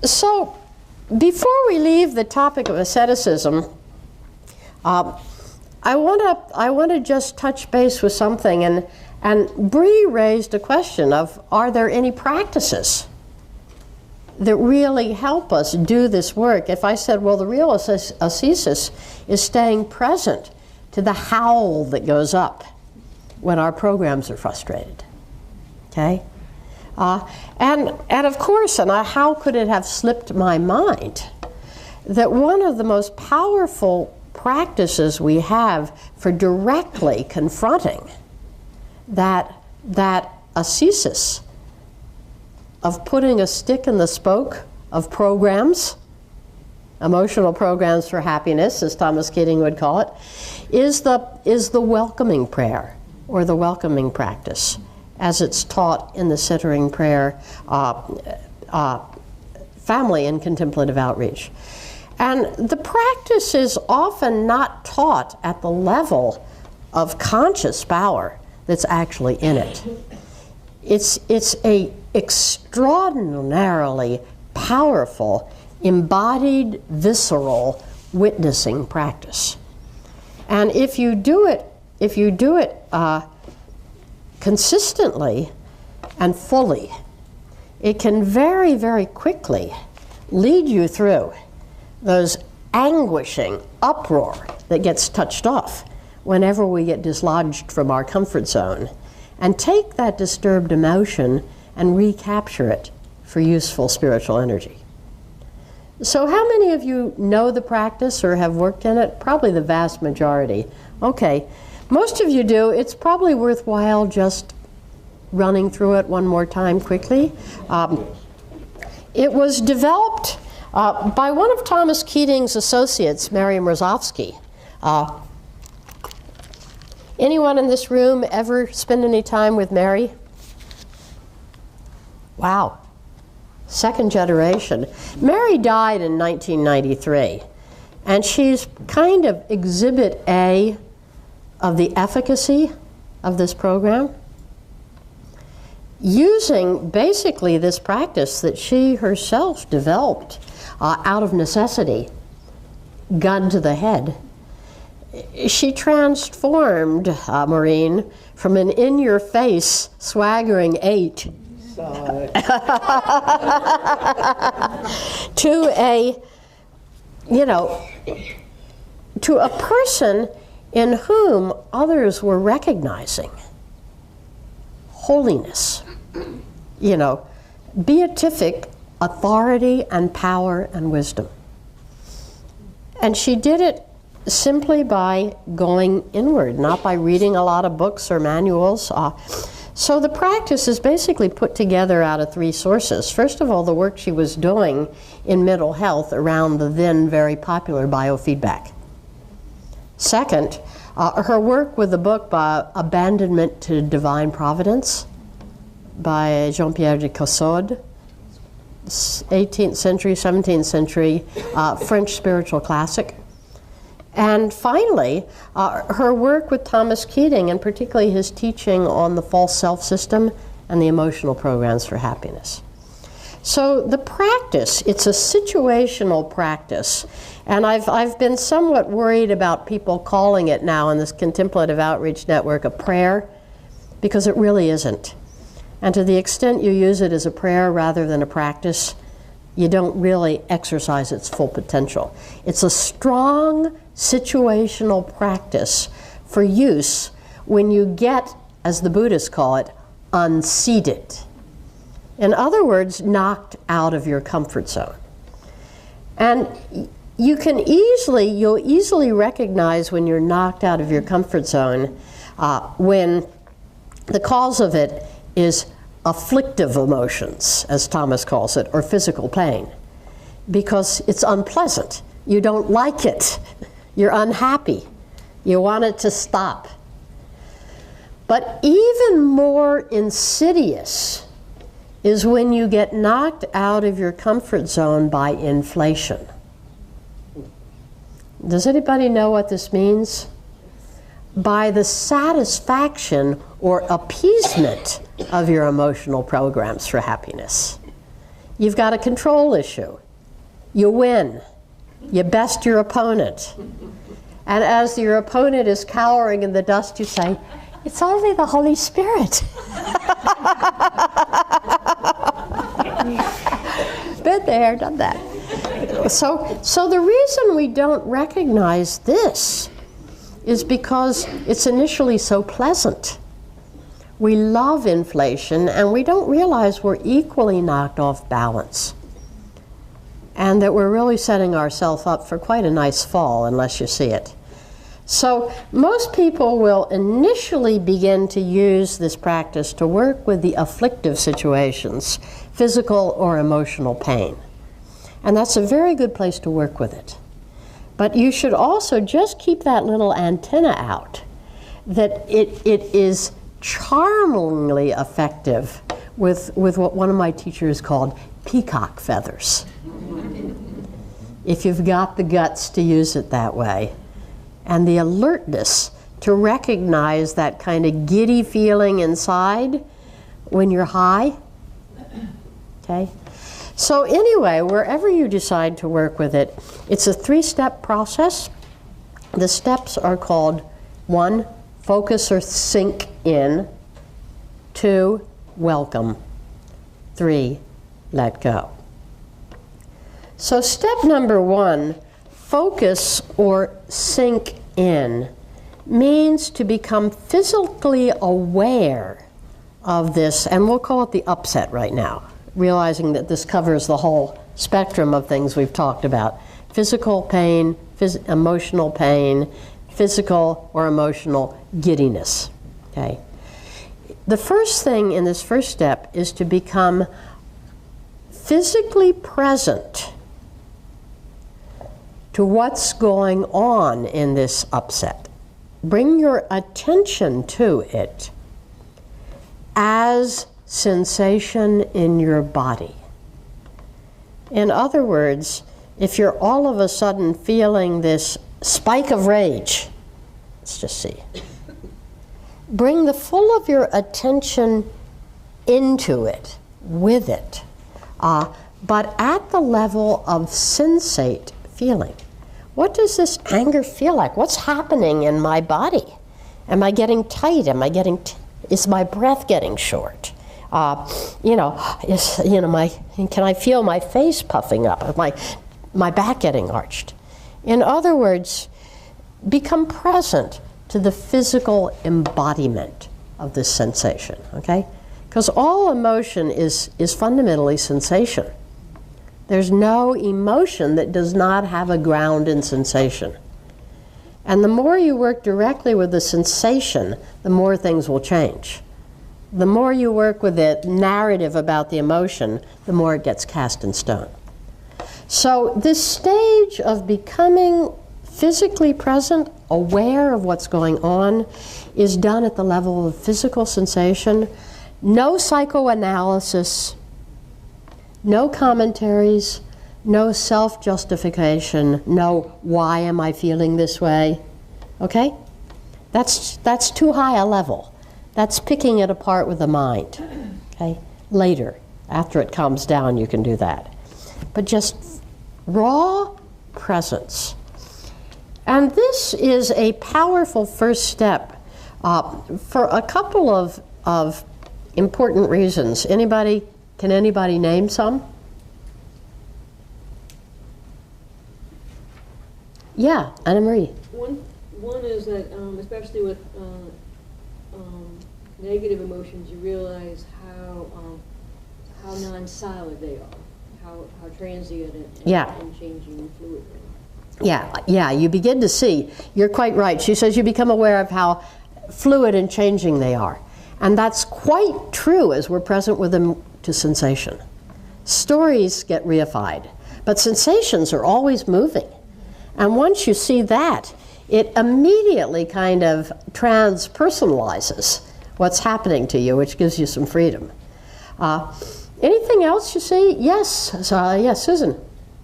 So, before we leave the topic of asceticism, I want to just touch base with something, and Bree raised a question of, are there any practices that really help us do this work? If I said, well, the real ascesis is staying present to the howl that goes up when our programs are frustrated, okay? And of course, and how could it have slipped my mind, that one of the most powerful practices we have for directly confronting that ascesis of putting a stick in the spoke of programs, emotional programs for happiness, as Thomas Keating would call it, is the welcoming prayer, or the welcoming practice, as it's taught in the centering prayer family in Contemplative Outreach. And the practice is often not taught at the level of conscious power that's actually in it. It's a extraordinarily powerful, embodied, visceral witnessing practice. And if you do it consistently and fully, it can very, very quickly lead you through those anguishing uproar that gets touched off whenever we get dislodged from our comfort zone, and take that disturbed emotion and recapture it for useful spiritual energy. So how many of you know the practice or have worked in it? Probably the vast majority. Okay, most of you do. It's probably worthwhile just running through it one more time quickly. It was developed by one of Thomas Keating's associates, Miriam Rozovsky. Anyone in this room ever spend any time with Mary? Wow. Second generation. Mary died in 1993, and she's kind of exhibit A of the efficacy of this program, using basically this practice that she herself developed out of necessity, gun to the head. She transformed Maureen from an in-your-face, swaggering 8 to a person in whom others were recognizing holiness, beatific authority and power and wisdom. And she did it simply by going inward, not by reading a lot of books or manuals. So the practice is basically put together out of 3 sources. First of all, the work she was doing in mental health around the then very popular biofeedback. Second, her work with the book by Abandonment to Divine Providence by Jean-Pierre de Caussade, 18th century, 17th century French spiritual classic. And finally, her work with Thomas Keating, and particularly his teaching on the false self system and the emotional programs for happiness. So the practice, it's a situational practice. And I've been somewhat worried about people calling it now in this Contemplative Outreach Network a prayer, because it really isn't. And to the extent you use it as a prayer rather than a practice, you don't really exercise its full potential. It's a strong situational practice for use when you get, as the Buddhists call it, unseated. In other words, knocked out of your comfort zone. And you'll easily recognize when you're knocked out of your comfort zone when the cause of it is afflictive emotions, as Thomas calls it, or physical pain, because it's unpleasant. You don't like it. You're unhappy. You want it to stop. But even more insidious is when you get knocked out of your comfort zone by inflation. Does anybody know what this means? By the satisfaction or appeasement of your emotional programs for happiness. You've got a control issue. You win. You best your opponent. And as your opponent is cowering in the dust, you say, it's only the Holy Spirit. Been there, done that. So the reason we don't recognize this is because it's initially so pleasant. We love inflation, and we don't realize we're equally knocked off balance, and that we're really setting ourselves up for quite a nice fall unless you see it. So most people will initially begin to use this practice to work with the afflictive situations, physical or emotional pain. And that's a very good place to work with it. But you should also just keep that little antenna out, that it is charmingly effective with what one of my teachers called peacock feathers. If you've got the guts to use it that way, and the alertness to recognize that kind of giddy feeling inside when you're high. Okay? So anyway, wherever you decide to work with it, it's a 3-step process. The steps are called 1, focus or sink in. 2, welcome. 3, let go. So step number 1, focus or sink in, means to become physically aware of this, and we'll call it the upset right now, realizing that this covers the whole spectrum of things we've talked about. Physical pain, emotional pain, physical or emotional giddiness. Okay. The first thing in this first step is to become physically present to what's going on in this upset. Bring your attention to it as sensation in your body. In other words, if you're all of a sudden feeling this spike of rage, let's just see, bring the full of your attention into it, with it, but at the level of sensate feeling. What does this anger feel like? What's happening in my body? Am I getting tight? Is my breath getting short? Can I feel my face puffing up? My back getting arched? In other words, become present to the physical embodiment of this sensation, okay? Because all emotion is fundamentally sensation. There's no emotion that does not have a ground in sensation. And the more you work directly with the sensation, the more things will change. The more you work with the narrative about the emotion, the more it gets cast in stone. So this stage of becoming physically present, aware of what's going on, is done at the level of physical sensation. No psychoanalysis, no commentaries, no self-justification, no why am I feeling this way, okay? That's too high a level. That's picking it apart with the mind, okay? Later, after it calms down, you can do that. But just raw presence. And this is a powerful first step for a couple of important reasons. Can anybody name some? Yeah, Anna Marie. One is that, especially with negative emotions, you realize how non-solid they are, how transient and changing and fluid they are. Yeah, you begin to see. You're quite right. She says you become aware of how fluid and changing they are. And that's quite true as we're present with them to sensation. Stories get reified, but sensations are always moving. And once you see that, it immediately kind of transpersonalizes what's happening to you, which gives you some freedom. Anything else you see? Yes, yes, Susan.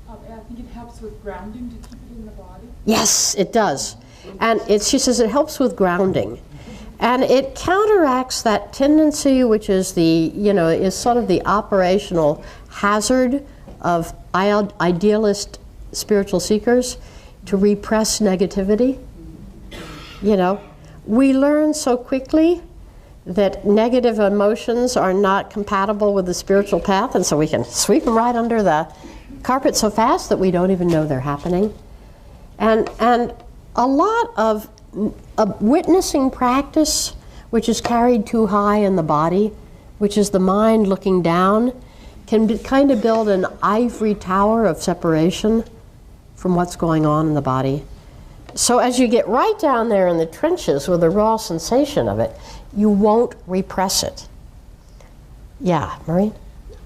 I think it helps with grounding to keep it in the body. Yes, it does. And she says it helps with grounding. And it counteracts that tendency, which is is sort of the operational hazard of idealist spiritual seekers, to repress negativity. We learn so quickly that negative emotions are not compatible with the spiritual path, and so we can sweep them right under the carpet so fast that we don't even know they're happening. And a lot of witnessing practice, which is carried too high in the body, which is the mind looking down, can kind of build an ivory tower of separation from what's going on in the body. So as you get right down there in the trenches with the raw sensation of it, you won't repress it. Yeah, Maureen?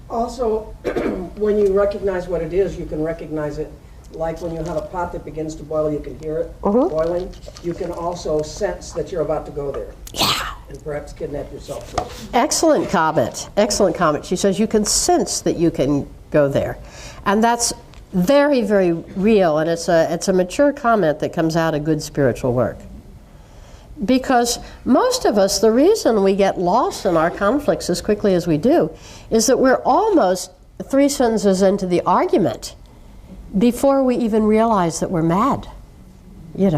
Also, when you recognize what it is, you can recognize it. Like when you have a pot that begins to boil, you can hear it boiling. You can also sense that you're about to go there. Yeah. And perhaps kidnap yourself too. Excellent comment. Excellent comment. She says you can sense that you can go there. And that's very, very real, and it's a mature comment that comes out of good spiritual work. Because most of us, the reason we get lost in our conflicts as quickly as we do is that we're almost 3 sentences into the argument before we even realize that we're mad. We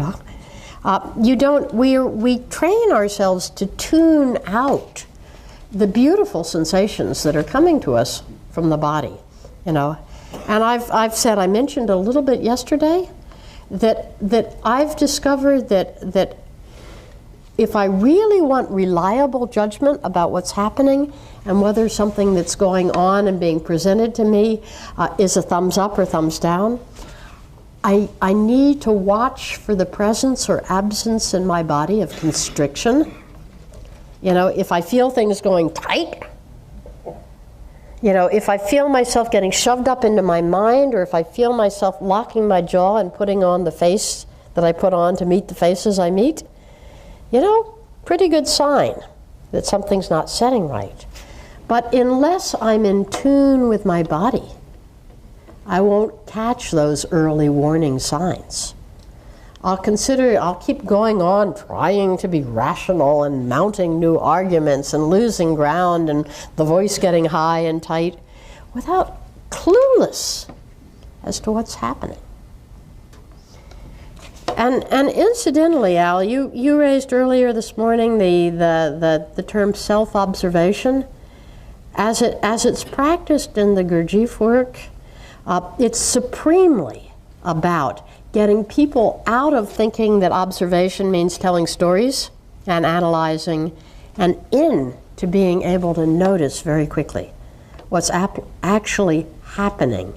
train ourselves to tune out the beautiful sensations that are coming to us from the body, And I've said, I mentioned a little bit yesterday, that I've discovered that if I really want reliable judgment about what's happening and whether something that's going on and being presented to me is a thumbs up or thumbs down, I need to watch for the presence or absence in my body of constriction. If I feel things going tight, if I feel myself getting shoved up into my mind, or if I feel myself locking my jaw and putting on the face that I put on to meet the faces I meet, pretty good sign that something's not setting right. But unless I'm in tune with my body, I won't catch those early warning signs. I'll keep going on trying to be rational and mounting new arguments and losing ground and the voice getting high and tight without clueless as to what's happening. And incidentally, Al, you raised earlier this morning the term self-observation. As it's practiced in the Gurdjieff work, it's supremely about getting people out of thinking that observation means telling stories and analyzing, and into being able to notice very quickly what's actually happening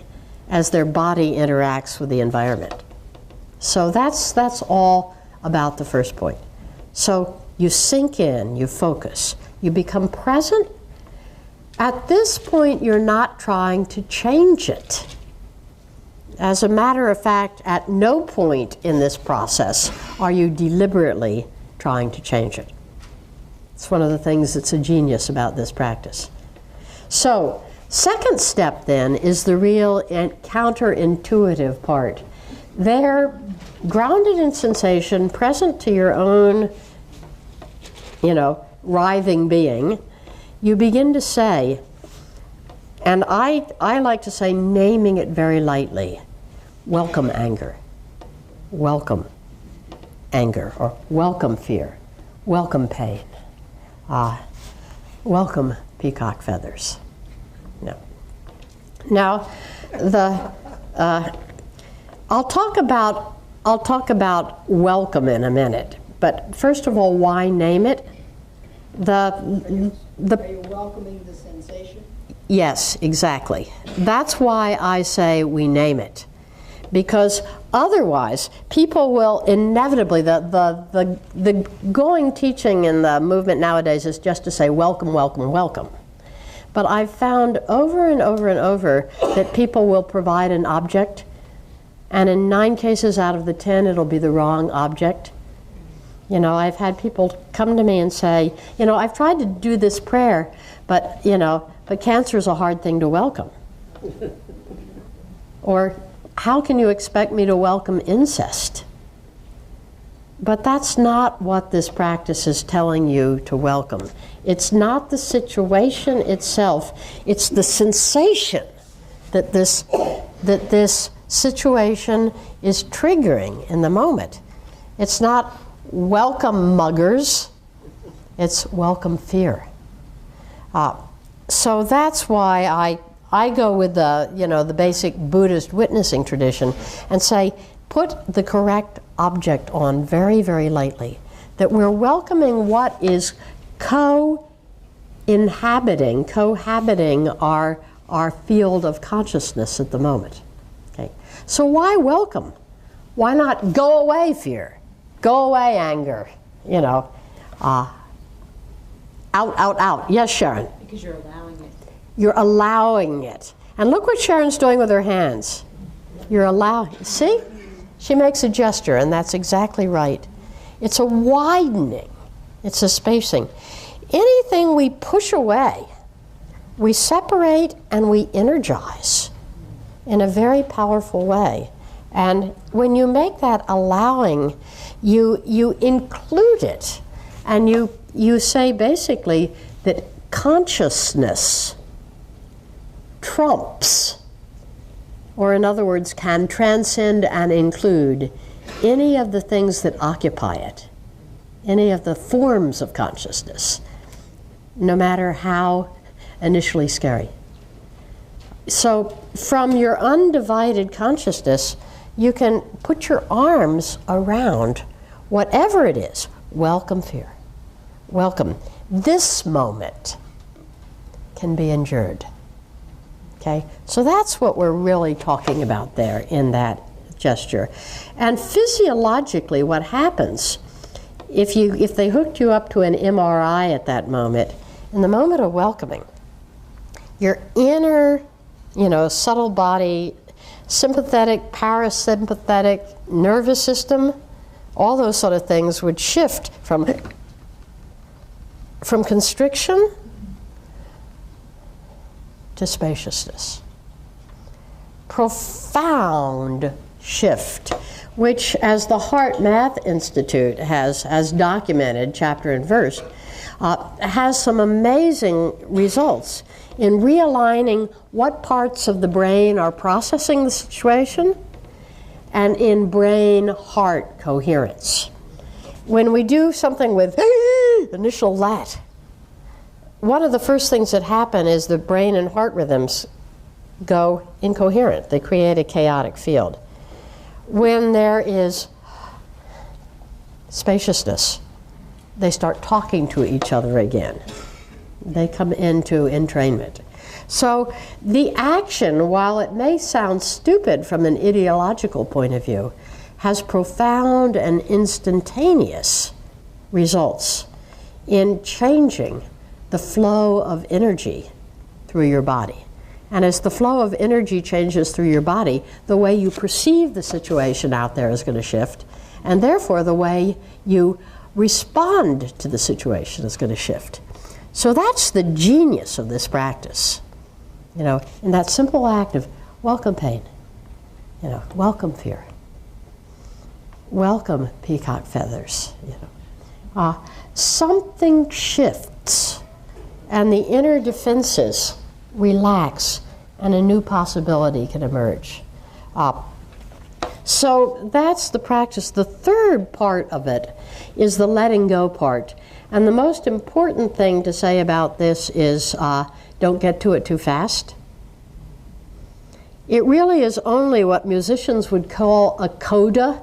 as their body interacts with the environment. So that's all about the first point. So you sink in, you focus, you become present. At this point, you're not trying to change it. As a matter of fact, at no point in this process are you deliberately trying to change it. It's one of the things that's a genius about this practice. So, second step then is the real and counterintuitive part. They're grounded in sensation, present to your own, writhing being. You begin to say, and I like to say, naming it very lightly, welcome anger, welcome anger, or welcome fear, welcome pain, welcome peacock feathers. No. Now, I'll talk about welcome in a minute, but first of all, why name it? Are you welcoming the sensation? Yes, exactly. That's why I say we name it. Because otherwise, people will inevitably, the going teaching in the movement nowadays is just to say welcome, welcome, welcome. But I've found over and over and over that people will provide an object, and in 9 cases out of the 10, it'll be the wrong object. I've had people come to me and say, I've tried to do this prayer, but cancer is a hard thing to welcome. Or, how can you expect me to welcome incest? But that's not what this practice is telling you to welcome. It's not the situation itself, it's the sensation that this situation is triggering in the moment. It's not welcome muggers, it's welcome fear. So that's why I go with the basic Buddhist witnessing tradition and say, put the correct object on very, very lightly. That we're welcoming what is cohabiting our field of consciousness at the moment. Okay. So why welcome? Why not go away fear? Go away anger? Out. Yes, Sharon? Because you're allowing it. You're allowing it. And look what Sharon's doing with her hands. You're allowing, see? She makes a gesture, and that's exactly right. It's a widening. It's a spacing. Anything we push away, we separate and we energize in a very powerful way. And when you make that allowing, you include it. And you say basically that consciousness trumps, or in other words, can transcend and include any of the things that occupy it, any of the forms of consciousness, no matter how initially scary. So from your undivided consciousness, you can put your arms around whatever it is. Welcome fear. Welcome. This moment can be endured. Okay? So that's what we're really talking about there in that gesture. And physiologically, what happens if they hooked you up to an MRI at that moment, in the moment of welcoming, your inner, subtle body, sympathetic, parasympathetic nervous system, all those sort of things would shift from constriction to spaciousness. Profound shift, which, as the Heart Math Institute has documented, chapter and verse, has some amazing results in realigning what parts of the brain are processing the situation and in brain-heart coherence. When we do something with initial let, one of the first things that happen is the brain and heart rhythms go incoherent. They create a chaotic field. When there is spaciousness, they start talking to each other again. They come into entrainment. So the action, while it may sound stupid from an ideological point of view, has profound and instantaneous results in changing the flow of energy through your body. And as the flow of energy changes through your body, the way you perceive the situation out there is going to shift, and therefore the way you respond to the situation is going to shift. So that's the genius of this practice. In that simple act of welcome pain, welcome fear, welcome peacock feathers. Something shifts, and the inner defenses relax, and a new possibility can emerge. So that's the practice. The third part of it is the letting go part. And the most important thing to say about this is don't get to it too fast. It really is only what musicians would call a coda,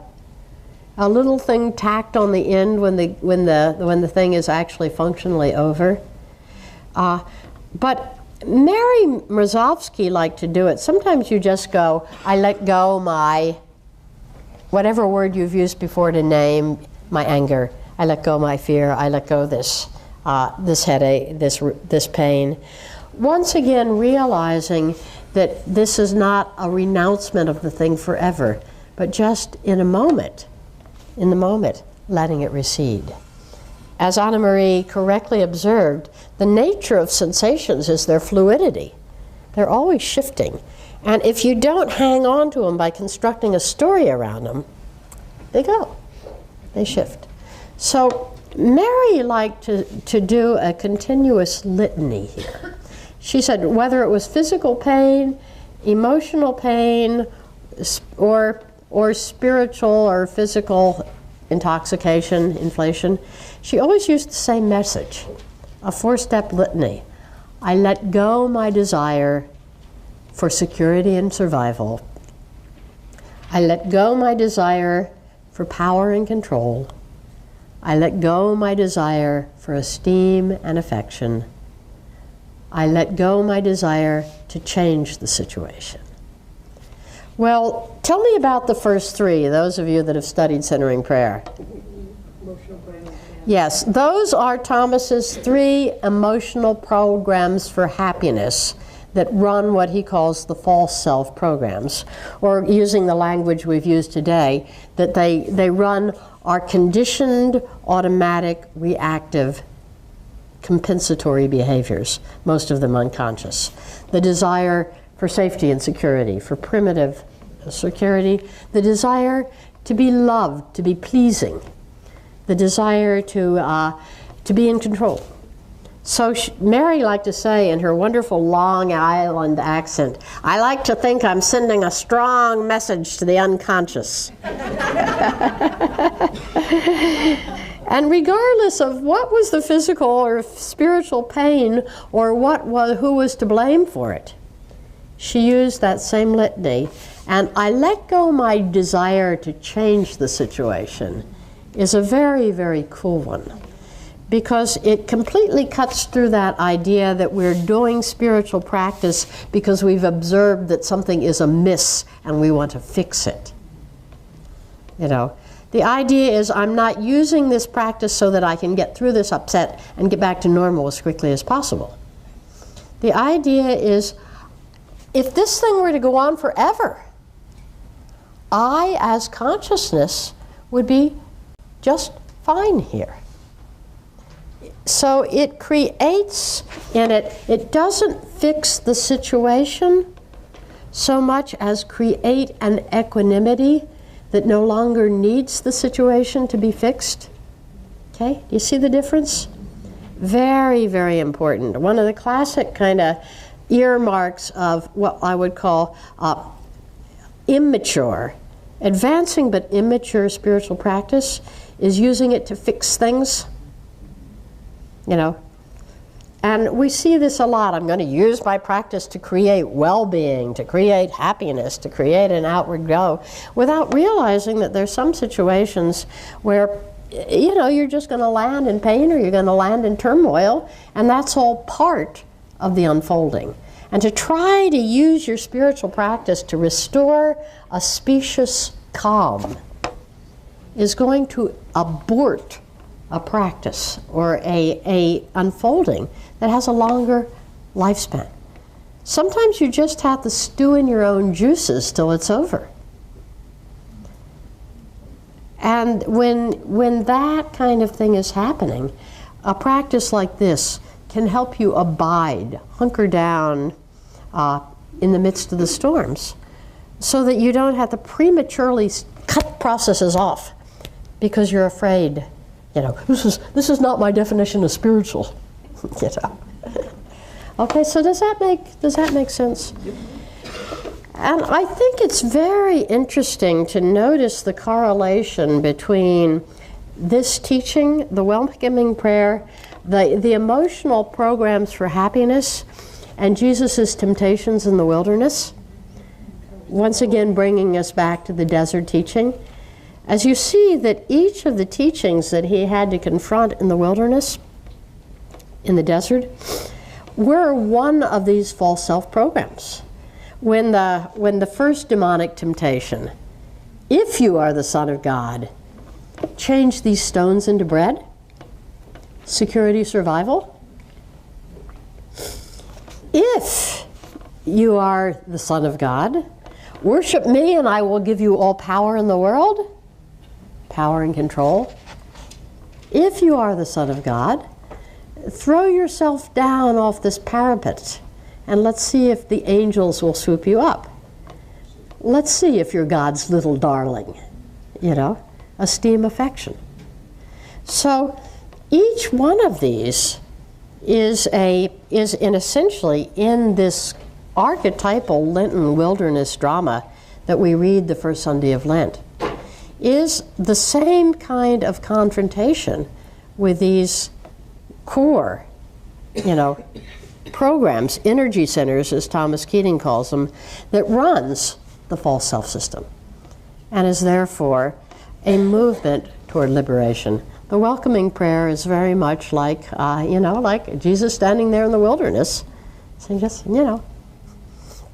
a little thing tacked on the end when the thing is actually functionally over. But Mary Mrazovsky liked to do it. Sometimes you just go, I let go my, whatever word you've used before to name my anger. I let go my fear. I let go this headache, this pain. Once again, realizing that this is not a renouncement of the thing forever, but just in the moment, letting it recede. As Anna Marie correctly observed, the nature of sensations is their fluidity. They're always shifting. And if you don't hang on to them by constructing a story around them, they go. They shift. So Mary liked to do a continuous litany here. She said whether it was physical pain, emotional pain, or spiritual or physical intoxication, inflation, she always used the same message, a 4-step litany. I let go my desire for security and survival. I let go my desire for power and control. I let go my desire for esteem and affection. I let go my desire to change the situation. Well, tell me about the first 3, those of you that have studied centering prayer. Emotional programs. Yes, those are Thomas's 3 emotional programs for happiness that run what he calls the false self programs, or using the language we've used today, that they run our conditioned, automatic, reactive, compensatory behaviors, most of them unconscious. The desire for safety and security, for primitive security, the desire to be loved, to be pleasing, the desire to be in control. So Mary liked to say in her wonderful Long Island accent, I like to think I'm sending a strong message to the unconscious. And regardless of what was the physical or spiritual pain or who was to blame for it, she used that same litany. And I let go my desire to change the situation is a very, very cool one, because it completely cuts through that idea that we're doing spiritual practice because we've observed that something is amiss and we want to fix it. You know, the idea is I'm not using this practice so that I can get through this upset and get back to normal as quickly as possible. The idea is, if this thing were to go on forever, I, as consciousness, would be just fine here. So it creates in it, it doesn't fix the situation so much as create an equanimity that no longer needs the situation to be fixed. Okay, do you see the difference? Very, very important. One of the classic kind of earmarks of what I would call immature, advancing but immature spiritual practice is using it to fix things. You know, and we see this a lot. I'm going to use my practice to create well-being, to create happiness, to create an outward go, without realizing that there's some situations where, you know, you're just going to land in pain or you're going to land in turmoil, and that's all part of the unfolding. And to try to use your spiritual practice to restore a specious calm is going to abort a practice or a unfolding that has a longer lifespan. Sometimes you just have to stew in your own juices till it's over. And when that kind of thing is happening, a practice like this can help you abide, hunker down in the midst of the storms, so that you don't have to prematurely cut processes off because you're afraid. You know, this is not my definition of spiritual. You know. Okay, so does that make sense? Yep. And I think it's very interesting to notice the correlation between this teaching, the welcoming prayer, the emotional programs for happiness, and Jesus' temptations in the wilderness. Once again, bringing us back to the desert teaching. As you see that each of the teachings that he had to confront in the wilderness, in the desert, were one of these false self programs. When the first demonic temptation, if you are the Son of God, change these stones into bread, security, survival. If you are the Son of God, worship me and I will give you all power in the world, power and control. If you are the Son of God, throw yourself down off this parapet and let's see if the angels will swoop you up. Let's see if you're God's little darling, you know. esteem, affection. So each one of these is essentially in this archetypal Lenten wilderness drama that we read the first Sunday of Lent, is the same kind of confrontation with these core, programs, energy centers, as Thomas Keating calls them, that runs the false self system, and is therefore a movement toward liberation. The welcoming prayer is very much like, like Jesus standing there in the wilderness, saying, just,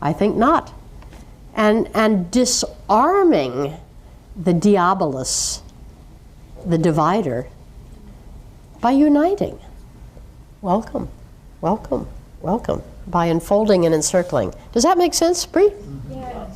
I think not. And disarming the diabolus, the divider, by uniting. Welcome, welcome, welcome. By enfolding and encircling. Does that make sense, Bree? Yeah,